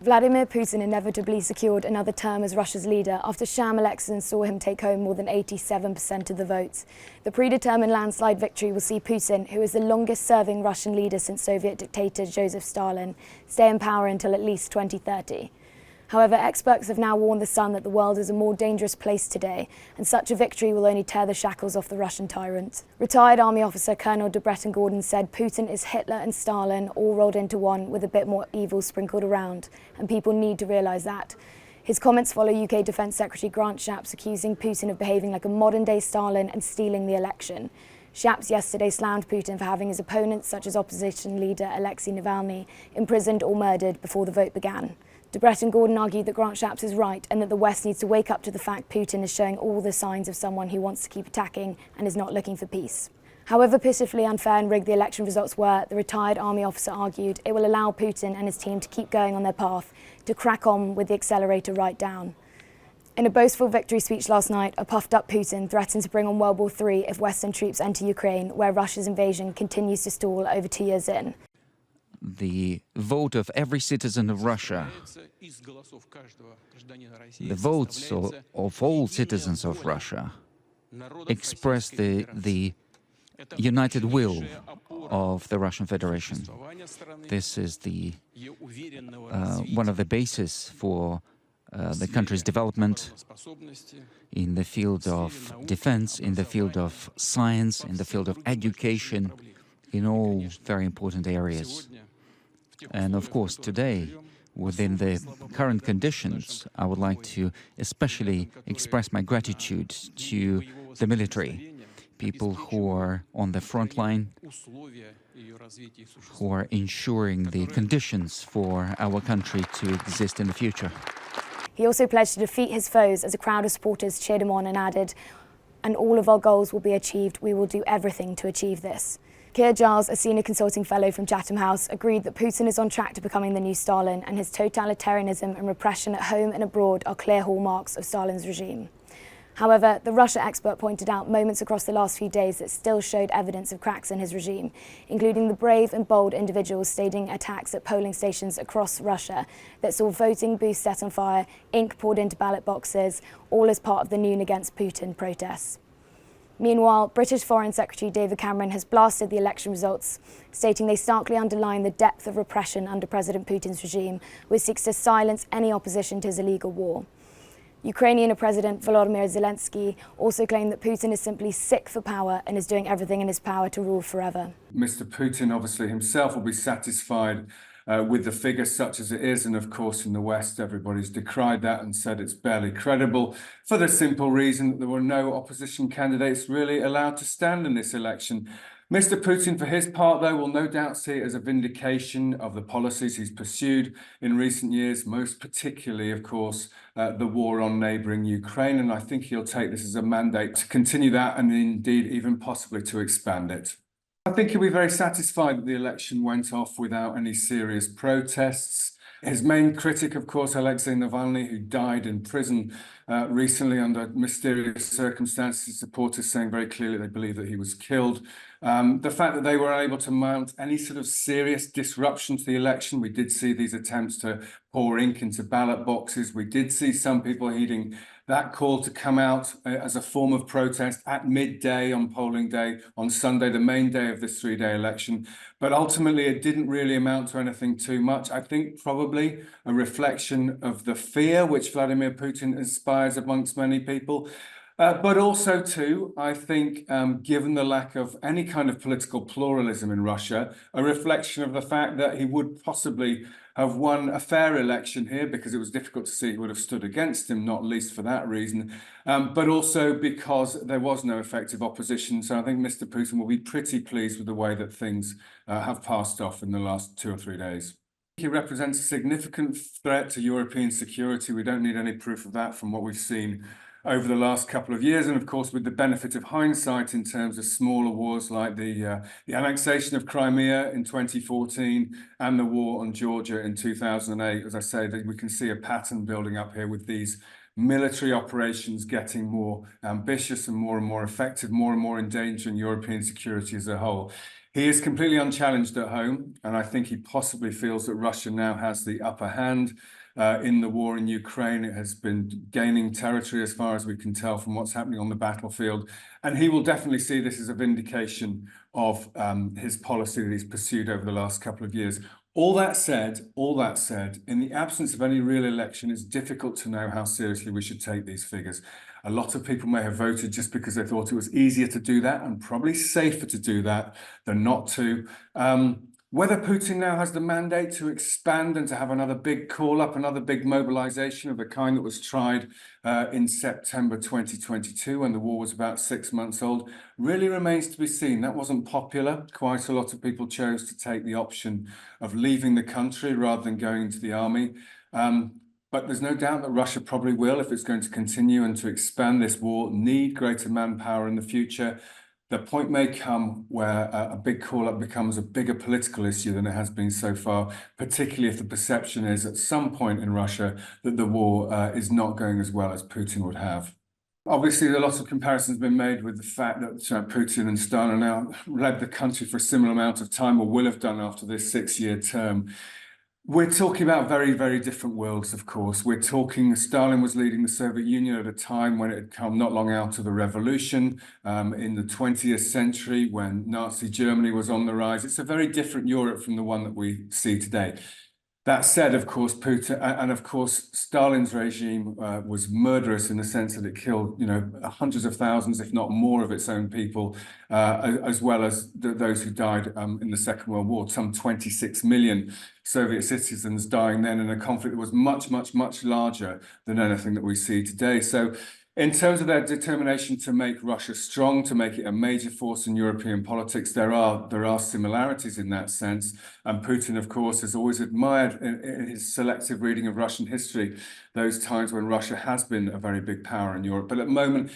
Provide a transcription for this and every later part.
Vladimir Putin inevitably secured another term as Russia's leader after sham elections saw him take home more than 87% of the votes. The predetermined landslide victory will see Putin, who is the longest-serving Russian leader since Soviet dictator Josef Stalin, stay in power until at least 2030. However, experts have now warned the Sun that the world is a more dangerous place today, and such a victory will only tear the shackles off the Russian tyrant. Retired army officer Colonel Gordon said Putin is Hitler and Stalin all rolled into one with a bit more evil sprinkled around, and people need to realise that. His comments follow UK Defence Secretary Grant Shapps accusing Putin of behaving like a modern-day Stalin and stealing the election. Shapps yesterday slammed Putin for having his opponents, such as opposition leader Alexei Navalny, imprisoned or murdered before the vote began. Gordon argued that Grant Shapps is right and that the West needs to wake up to the fact Putin is showing all the signs of someone who wants to keep attacking and is not looking for peace. However pitifully unfair and rigged the election results were, the retired army officer argued it will allow Putin and his team to keep going on their path, to crack on with the accelerator right down. In a boastful victory speech last night, a puffed-up Putin threatened to bring on World War III if Western troops enter Ukraine, where Russia's invasion continues to stall over 2 years in. The vote of every citizen of Russia, the votes of all citizens of Russia, express the united will of the Russian Federation. This is one of the bases for the country's development in the field of defense, in the field of science, in the field of education, in all very important areas. And of course, today, within the current conditions, I would like to especially express my gratitude to the military, people who are on the front line, who are ensuring the conditions for our country to exist in the future. He also pledged to defeat his foes as a crowd of supporters cheered him on and added, "And all of our goals will be achieved. We will do everything to achieve this." Keir Giles, a senior consulting fellow from Chatham House, agreed that Putin is on track to becoming the new Stalin, and his totalitarianism and repression at home and abroad are clear hallmarks of Stalin's regime. However, the Russia expert pointed out moments across the last few days that still showed evidence of cracks in his regime, including the brave and bold individuals staging attacks at polling stations across Russia that saw voting booths set on fire, ink poured into ballot boxes, all as part of the Noon Against Putin protests. Meanwhile, British Foreign Secretary David Cameron has blasted the election results, stating they starkly underline the depth of repression under President Putin's regime, which seeks to silence any opposition to his illegal war. Ukrainian President Volodymyr Zelensky also claimed that Putin is simply sick for power and is doing everything in his power to rule forever. Mr. Putin obviously himself will be satisfied with the figure such as it is, and of course in the West everybody's decried that and said it's barely credible, for the simple reason that there were no opposition candidates really allowed to stand in this election. Mr. Putin, for his part, though, will no doubt see it as a vindication of the policies he's pursued in recent years, most particularly, of course, the war on neighbouring Ukraine, and I think he'll take this as a mandate to continue that and indeed even possibly to expand it. I think he'll be very satisfied that the election went off without any serious protests. His main critic, of course, Alexei Navalny, who died in prison recently under mysterious circumstances, supporters saying very clearly they believe that he was killed. The fact that they were able to mount any sort of serious disruption to the election, we did see these attempts to pour ink into ballot boxes. We did see some people heeding that call to come out as a form of protest at midday on polling day on Sunday, the main day of this three-day election. But ultimately, it didn't really amount to anything too much. I think probably a reflection of the fear which Vladimir Putin inspires amongst many people. But also, too, I think, given the lack of any kind of political pluralism in Russia, a reflection of the fact that he would possibly have won a fair election here, because it was difficult to see who would have stood against him, not least for that reason, but also because there was no effective opposition. So I think Mr. Putin will be pretty pleased with the way that things have passed off in the last 2 or 3 days. He represents a significant threat to European security. We don't need any proof of that from what we've seen over the last couple of years, and of course with the benefit of hindsight in terms of smaller wars like the annexation of Crimea in 2014 and the war on Georgia in 2008. As I say, that we can see a pattern building up here with these military operations getting more ambitious and more effective, more and more endangering European security as a whole. He is completely unchallenged at home, and I think he possibly feels that Russia now has the upper hand in the war in Ukraine. It has been gaining territory as far as we can tell from what's happening on the battlefield. And he will definitely see this as a vindication of his policy that he's pursued over the last couple of years. All that said, in the absence of any real election, it's difficult to know how seriously we should take these figures. A lot of people may have voted just because they thought it was easier to do that and probably safer to do that than not to. Whether Putin now has the mandate to expand and to have another big call-up, another big mobilization of the kind that was tried in September 2022 when the war was about 6 months old, really remains to be seen. That wasn't popular. Quite a lot of people chose to take the option of leaving the country rather than going into the army. But there's no doubt that Russia probably will, if it's going to continue and to expand this war, need greater manpower in the future. The point may come where a big call-up becomes a bigger political issue than it has been so far, particularly if the perception is at some point in Russia that the war is not going as well as Putin would have. Obviously, a lot of comparisons have been made with the fact that Putin and Stalin now led the country for a similar amount of time, or will have done after this 6-year term. We're talking about very, very different worlds, of course. We're talking Stalin was leading the Soviet Union at a time when it had come not long out of the revolution in the 20th century, when Nazi Germany was on the rise. It's a very different Europe from the one that we see today. That said, of course, Putin and of course Stalin's regime was murderous in the sense that it killed, hundreds of thousands, if not more, of its own people, as well as those who died in the Second World War. Some 26 million Soviet citizens dying then in a conflict that was much, much, much larger than anything that we see today. So, in terms of their determination to make Russia strong, to make it a major force in European politics, there are similarities in that sense. And Putin, of course, has always admired in his selective reading of Russian history those times when Russia has been a very big power in Europe. But at the moment,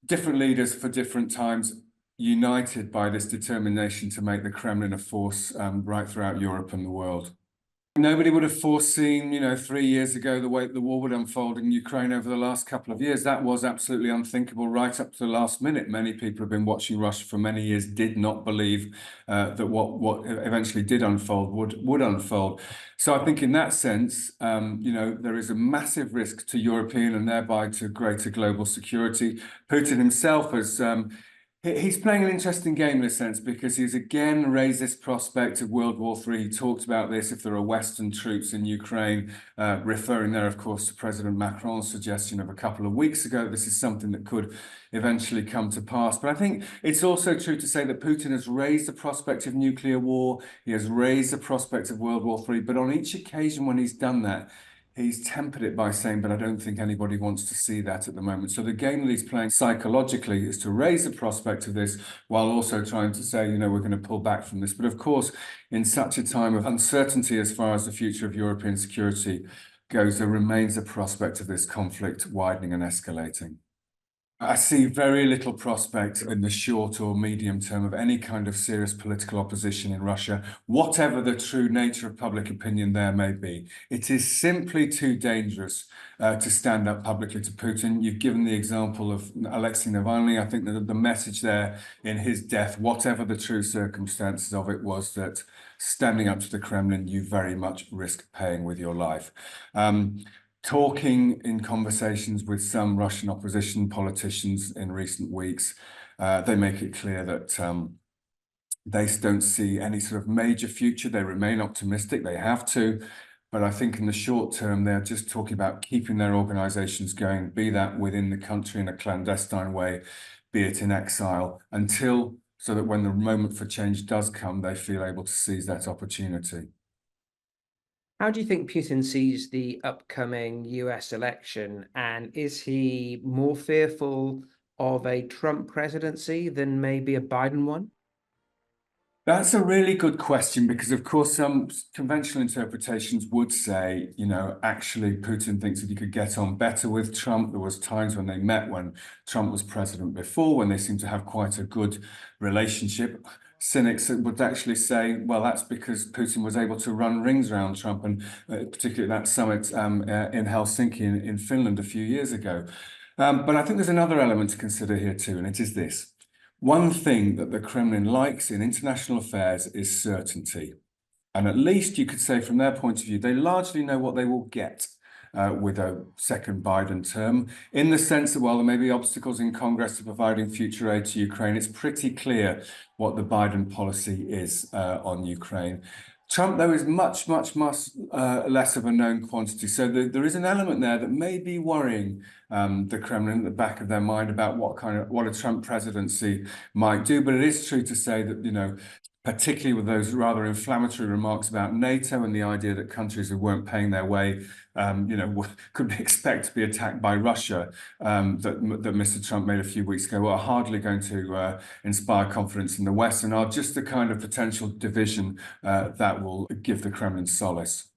different leaders for different times, united by this determination to make the Kremlin a force right throughout Europe and the world. Nobody would have foreseen, 3 years ago, the way the war would unfold in Ukraine over the last couple of years. That was absolutely unthinkable right up to the last minute. Many people have been watching Russia for many years, did not believe that what eventually did unfold would unfold. So I think in that sense, there is a massive risk to European and thereby to greater global security. Putin himself has he's playing an interesting game in a sense, because he's again raised this prospect of World War III. He talked about this if there are Western troops in Ukraine, referring there, of course, to President Macron's suggestion of a couple of weeks ago. This is something that could eventually come to pass. But I think it's also true to say that Putin has raised the prospect of nuclear war. He has raised the prospect of World War III. But on each occasion when he's done that, he's tempered it by saying, but I don't think anybody wants to see that at the moment. So the game that he's playing psychologically is to raise the prospect of this while also trying to say, we're going to pull back from this. But of course, in such a time of uncertainty as far as the future of European security goes, there remains a prospect of this conflict widening and escalating. I see very little prospect in the short or medium term of any kind of serious political opposition in Russia, whatever the true nature of public opinion there may be. It is simply too dangerous to stand up publicly to Putin. You've given the example of Alexei Navalny. I think that the message there in his death, whatever the true circumstances of it, was that standing up to the Kremlin, you very much risk paying with your life. Talking in conversations with some Russian opposition politicians in recent weeks, they make it clear that they don't see any sort of major future. They remain optimistic. They have to. But I think in the short term, they're just talking about keeping their organizations going, be that within the country in a clandestine way, be it in exile, so that when the moment for change does come, they feel able to seize that opportunity. How do you think Putin sees the upcoming US election? And is he more fearful of a Trump presidency than maybe a Biden one? That's a really good question, because, of course, some conventional interpretations would say, actually Putin thinks that he could get on better with Trump. There was times when they met when Trump was president before, when they seemed to have quite a good relationship. Cynics would actually say, well, that's because Putin was able to run rings around Trump, and particularly at that summit in Helsinki in Finland a few years ago. But I think there's another element to consider here too, and it is this. One thing that the Kremlin likes in international affairs is certainty. And at least you could say from their point of view, they largely know what they will get with a second Biden term, in the sense that while there may be obstacles in Congress to providing future aid to Ukraine, it's pretty clear what the Biden policy is on Ukraine. Trump, though, is much less of a known quantity. So there is an element there that may be worrying the Kremlin at the back of their mind about what a Trump presidency might do. But it is true to say that, you know, particularly with those rather inflammatory remarks about NATO and the idea that countries who weren't paying their way, you know, could expect to be attacked by Russia, that Mr. Trump made a few weeks ago, are hardly going to inspire confidence in the West, and are just the kind of potential division that will give the Kremlin solace.